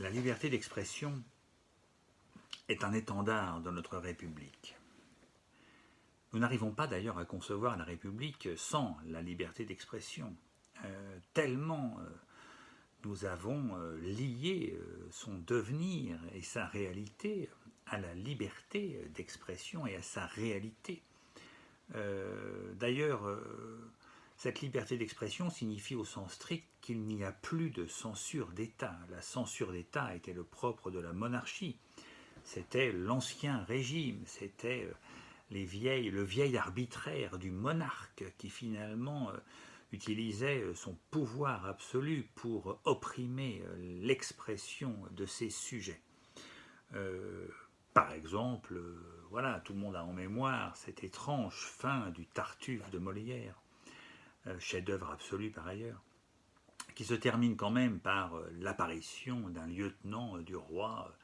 La liberté d'expression est un étendard de notre République. Nous n'arrivons pas d'ailleurs à concevoir la République sans la liberté d'expression. Tellement nous avons lié son devenir et sa réalité à la liberté d'expression et à sa réalité. D'ailleurs, cette liberté d'expression signifie au sens strict qu'il n'y a plus de censure d'État. La censure d'État était le propre de la monarchie. C'était l'ancien régime, c'était le vieil arbitraire du monarque qui finalement utilisait son pouvoir absolu pour opprimer l'expression de ses sujets. Par exemple, voilà, tout le monde a en mémoire cette étrange fin du Tartuffe de Molière, chef-d'œuvre absolu par ailleurs, qui se termine quand même par l'apparition d'un lieutenant du roi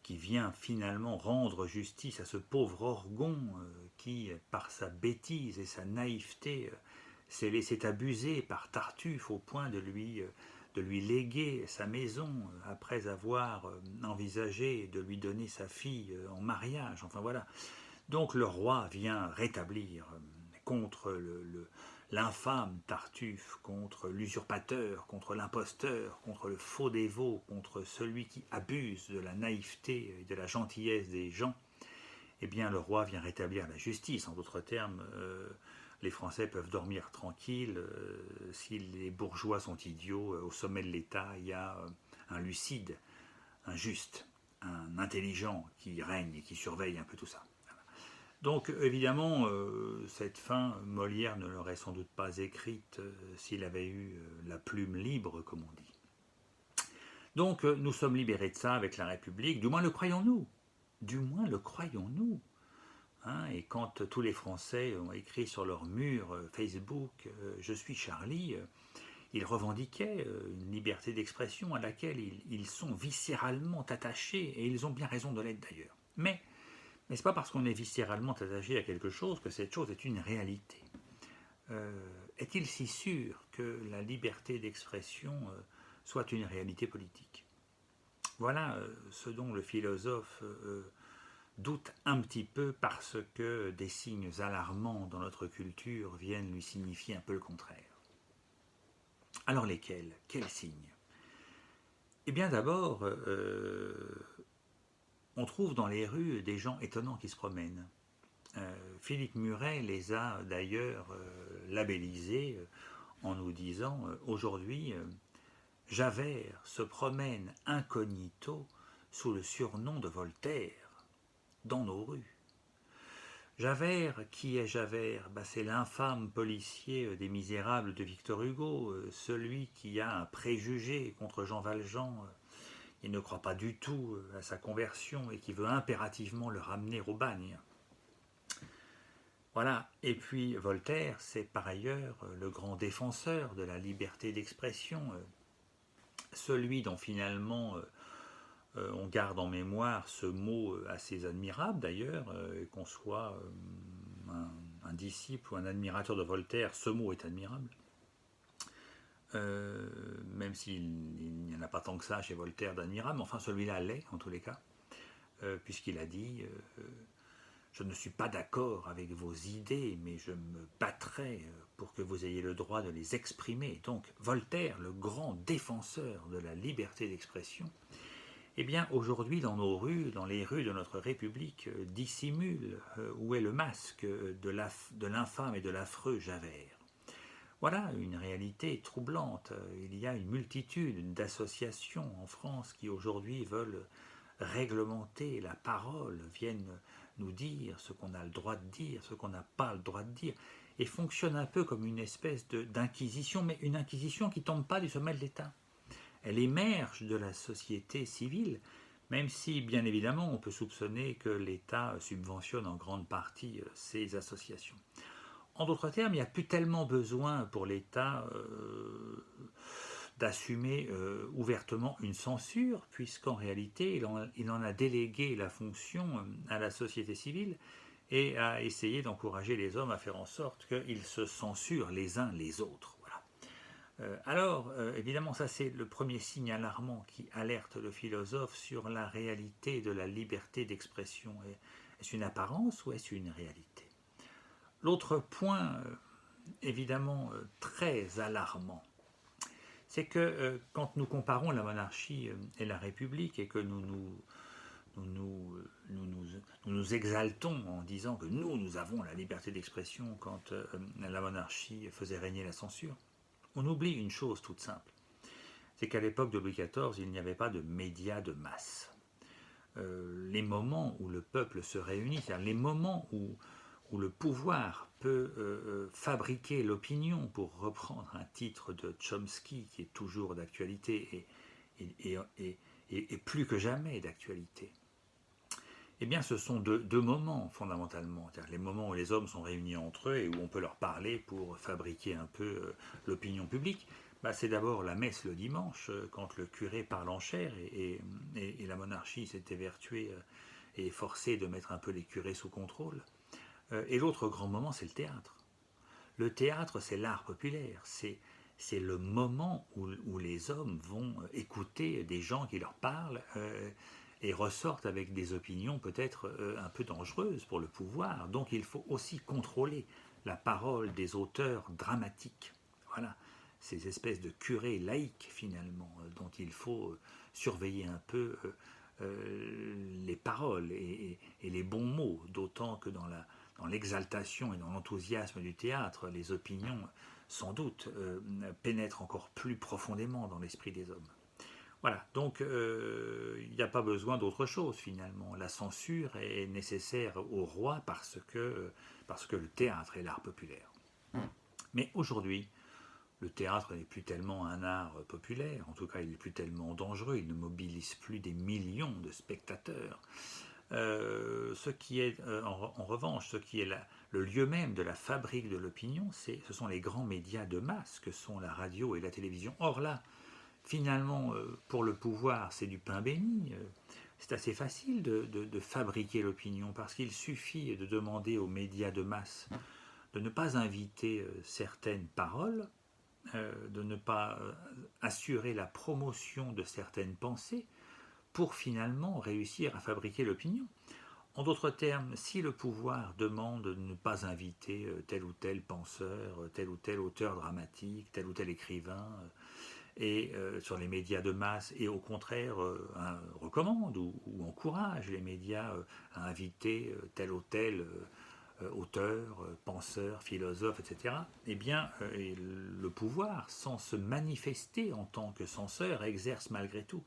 qui vient finalement rendre justice à ce pauvre Orgon qui, par sa bêtise et sa naïveté, s'est laissé abuser par Tartuffe au point de lui léguer sa maison après avoir envisagé de lui donner sa fille en mariage. Enfin voilà. Donc le roi vient rétablir contre l'infâme Tartuffe, contre l'usurpateur, contre l'imposteur, contre le faux dévot, contre celui qui abuse de la naïveté et de la gentillesse des gens, eh bien le roi vient rétablir la justice. En d'autres termes, les Français peuvent dormir tranquilles. Si les bourgeois sont idiots, au sommet de l'État, il y a un lucide, un juste, un intelligent qui règne et qui surveille un peu tout ça. Donc évidemment, cette fin, Molière ne l'aurait sans doute pas écrite s'il avait eu la plume libre, comme on dit. Donc nous sommes libérés de ça avec la République, du moins le croyons-nous. Du moins le croyons-nous. Hein, et quand tous les Français ont écrit sur leur mur Facebook « Je suis Charlie », ils revendiquaient une liberté d'expression à laquelle ils sont viscéralement attachés, et ils ont bien raison de l'être d'ailleurs. Mais ce n'est pas parce qu'on est viscéralement attaché à quelque chose que cette chose est une réalité. Est-il si sûr que la liberté d'expression soit une réalité politique? Voilà ce dont le philosophe doute un petit peu parce que des signes alarmants dans notre culture viennent lui signifier un peu le contraire. Alors lesquels? Quels signes? Eh bien d'abord, on trouve dans les rues des gens étonnants qui se promènent. Philippe Muret les a d'ailleurs labellisés en nous disant aujourd'hui, Javert se promène incognito sous le surnom de Voltaire dans nos rues. Javert, qui est Javert? C'est l'infâme policier des Misérables de Victor Hugo, celui qui a un préjugé contre Jean Valjean. Il ne croit pas du tout à sa conversion et qui veut impérativement le ramener au bagne. Voilà, et puis Voltaire, c'est par ailleurs le grand défenseur de la liberté d'expression, celui dont finalement on garde en mémoire ce mot assez admirable d'ailleurs, qu'on soit un disciple ou un admirateur de Voltaire, ce mot est admirable. Même s'il n'y en a pas tant que ça chez Voltaire d'admirable, mais enfin celui-là l'est en tous les cas, puisqu'il a dit je ne suis pas d'accord avec vos idées, mais je me battrai pour que vous ayez le droit de les exprimer. Donc Voltaire, le grand défenseur de la liberté d'expression, eh bien aujourd'hui dans nos rues, dans les rues de notre République, dissimule où est le masque de l'infâme et de l'affreux Javert. Voilà une réalité troublante. Il y a une multitude d'associations en France qui aujourd'hui veulent réglementer la parole, viennent nous dire ce qu'on a le droit de dire, ce qu'on n'a pas le droit de dire, et fonctionnent un peu comme une espèce d'inquisition, mais une inquisition qui ne tombe pas du sommet de l'État. Elle émerge de la société civile, même si, bien évidemment, on peut soupçonner que l'État subventionne en grande partie ces associations. En d'autres termes, il n'y a plus tellement besoin pour l'État d'assumer ouvertement une censure, puisqu'en réalité, il en a délégué la fonction à la société civile et a essayé d'encourager les hommes à faire en sorte qu'ils se censurent les uns les autres. Voilà. Évidemment, ça c'est le premier signe alarmant qui alerte le philosophe sur la réalité de la liberté d'expression. Est-ce une apparence ou est-ce une réalité? L'autre point, évidemment, très alarmant, c'est que quand nous comparons la monarchie et la République et que nous exaltons en disant que nous avons la liberté d'expression quand la monarchie faisait régner la censure, on oublie une chose toute simple, c'est qu'à l'époque de Louis XIV, il n'y avait pas de médias de masse. Les moments où le peuple se réunit, c'est-à-dire les moments où le pouvoir peut fabriquer l'opinion, pour reprendre un titre de Chomsky qui est toujours d'actualité et plus que jamais d'actualité, eh bien ce sont deux moments fondamentalement, c'est-à-dire les moments où les hommes sont réunis entre eux et où on peut leur parler pour fabriquer un peu l'opinion publique. C'est d'abord la messe le dimanche, quand le curé parle en chair et la monarchie s'est évertuée et forcée de mettre un peu les curés sous contrôle. Et l'autre grand moment, c'est le théâtre. Le théâtre, c'est l'art populaire, c'est le moment où les hommes vont écouter des gens qui leur parlent et ressortent avec des opinions peut-être un peu dangereuses pour le pouvoir. Donc il faut aussi contrôler la parole des auteurs dramatiques. Voilà, ces espèces de curés laïcs finalement, dont il faut surveiller un peu les paroles et les bons mots, d'autant que dans l'exaltation et dans l'enthousiasme du théâtre, les opinions, sans doute, pénètrent encore plus profondément dans l'esprit des hommes. Voilà, donc il n'y a pas besoin d'autre chose finalement. La censure est nécessaire au roi parce que le théâtre est l'art populaire. Mais aujourd'hui, le théâtre n'est plus tellement un art populaire, en tout cas il n'est plus tellement dangereux, il ne mobilise plus des millions de spectateurs. Ce qui est, en revanche, ce qui est le lieu même de la fabrique de l'opinion, ce sont les grands médias de masse que sont la radio et la télévision. Or là, finalement, pour le pouvoir, c'est du pain béni. C'est assez facile de fabriquer l'opinion parce qu'il suffit de demander aux médias de masse de ne pas inviter certaines paroles, de ne pas assurer la promotion de certaines pensées pour finalement réussir à fabriquer l'opinion. En d'autres termes, si le pouvoir demande de ne pas inviter tel ou tel penseur, tel ou tel auteur dramatique, tel ou tel écrivain, sur les médias de masse, et au contraire recommande ou encourage les médias à inviter tel ou tel auteur, penseur, philosophe, etc., eh bien, le pouvoir, sans se manifester en tant que censeur, exerce malgré tout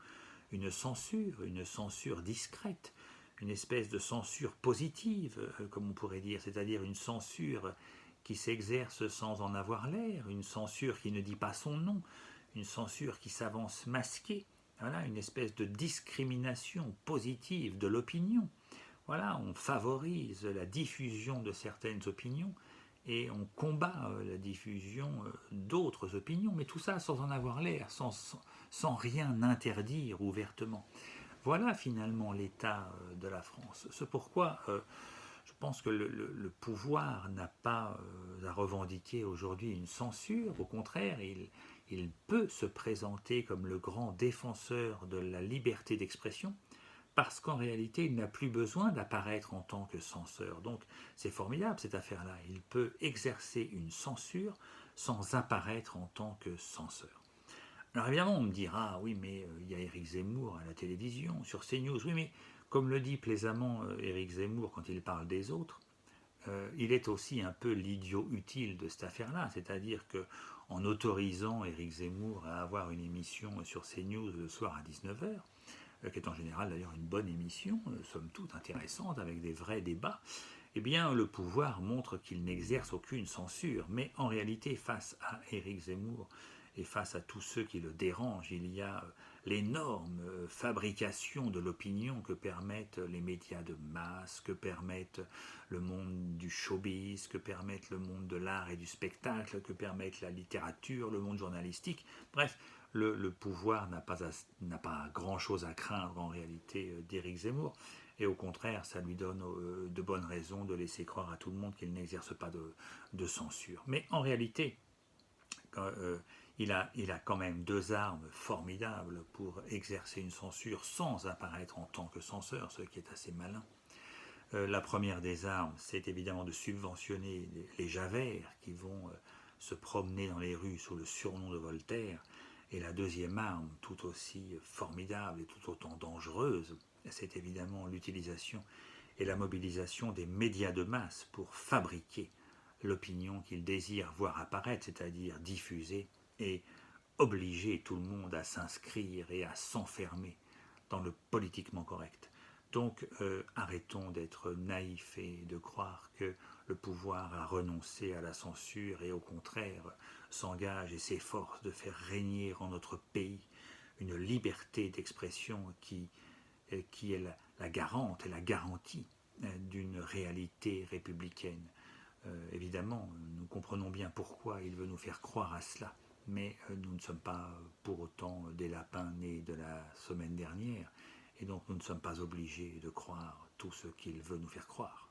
une censure discrète, une espèce de censure positive, comme on pourrait dire, c'est-à-dire une censure qui s'exerce sans en avoir l'air, une censure qui ne dit pas son nom, une censure qui s'avance masquée, voilà, une espèce de discrimination positive de l'opinion. Voilà, on favorise la diffusion de certaines opinions et on combat la diffusion d'autres opinions, mais tout ça sans en avoir l'air, sans rien interdire ouvertement. Voilà finalement l'état de la France. C'est pourquoi je pense que le pouvoir n'a pas à revendiquer aujourd'hui une censure. Au contraire, il peut se présenter comme le grand défenseur de la liberté d'expression, parce qu'en réalité, il n'a plus besoin d'apparaître en tant que censeur. Donc c'est formidable cette affaire-là. Il peut exercer une censure sans apparaître en tant que censeur. Alors évidemment, on me dira, oui, mais il y a Éric Zemmour à la télévision, sur CNews. Oui, mais comme le dit plaisamment Éric Zemmour quand il parle des autres, il est aussi un peu l'idiot utile de cette affaire-là. C'est-à-dire que en autorisant Éric Zemmour à avoir une émission sur CNews le soir à 19h, qui est en général d'ailleurs une bonne émission, somme toute intéressante, avec des vrais débats, eh bien le pouvoir montre qu'il n'exerce aucune censure. Mais en réalité, face à Éric Zemmour et face à tous ceux qui le dérangent, il y a l'énorme fabrication de l'opinion que permettent les médias de masse, que permettent le monde du showbiz, que permettent le monde de l'art et du spectacle, que permettent la littérature, le monde journalistique. Bref, le pouvoir n'a pas grand-chose à craindre en réalité d'Éric Zemmour. Et au contraire, ça lui donne de bonnes raisons de laisser croire à tout le monde qu'il n'exerce pas de censure. Mais en réalité, il a quand même deux armes formidables pour exercer une censure sans apparaître en tant que censeur, ce qui est assez malin. La première des armes, c'est évidemment de subventionner les javert qui vont se promener dans les rues sous le surnom de Voltaire. Et la deuxième arme, tout aussi formidable et tout autant dangereuse, c'est évidemment l'utilisation et la mobilisation des médias de masse pour fabriquer l'opinion qu'ils désirent voir apparaître, c'est-à-dire diffuser et obliger tout le monde à s'inscrire et à s'enfermer dans le politiquement correct. Donc arrêtons d'être naïfs et de croire que le pouvoir a renoncé à la censure et au contraire s'engage et s'efforce de faire régner en notre pays une liberté d'expression qui est la garante et la garantie d'une réalité républicaine. Évidemment, nous comprenons bien pourquoi il veut nous faire croire à cela, mais nous ne sommes pas pour autant des lapins nés de la semaine dernière, et donc nous ne sommes pas obligés de croire tout ce qu'il veut nous faire croire.